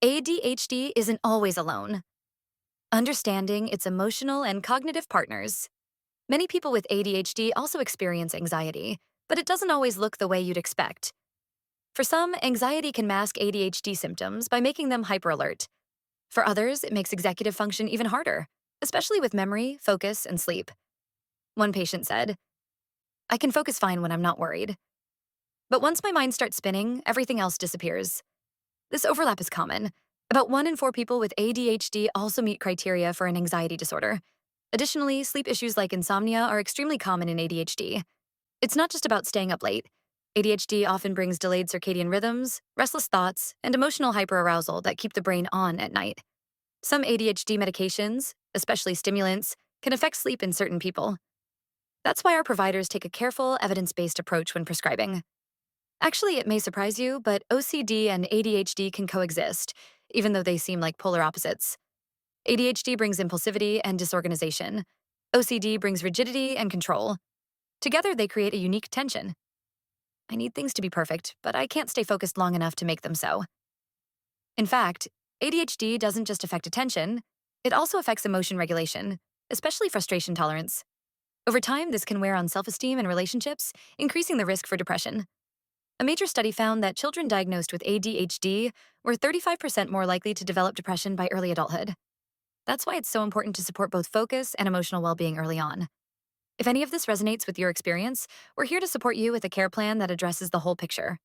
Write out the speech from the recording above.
ADHD isn't always alone. Understanding its emotional and cognitive partners. Many people with ADHD also experience anxiety, but it doesn't always look the way you'd expect. For some, anxiety can mask ADHD symptoms by making them hyperalert. For others, it makes executive function even harder, especially with memory, focus, and sleep. One patient said, "I can focus fine when I'm not worried. But once my mind starts spinning, everything else disappears." This overlap is common. About 1 in 4 people with ADHD also meet criteria for an anxiety disorder. Additionally, sleep issues like insomnia are extremely common in ADHD. It's not just about staying up late. ADHD often brings delayed circadian rhythms, restless thoughts, and emotional hyperarousal that keep the brain on at night. Some ADHD medications, especially stimulants, can affect sleep in certain people. That's why our providers take a careful, evidence-based approach when prescribing. Actually, it may surprise you, but OCD and ADHD can coexist, even though they seem like polar opposites. ADHD brings impulsivity and disorganization. OCD brings rigidity and control. Together, they create a unique tension. I need things to be perfect, but I can't stay focused long enough to make them so. In fact, ADHD doesn't just affect attention, it also affects emotion regulation, especially frustration tolerance. Over time, this can wear on self-esteem and relationships, increasing the risk for depression. A major study found that children diagnosed with ADHD were 35% more likely to develop depression by early adulthood. That's why it's so important to support both focus and emotional well-being early on. If any of this resonates with your experience, we're here to support you with a care plan that addresses the whole picture.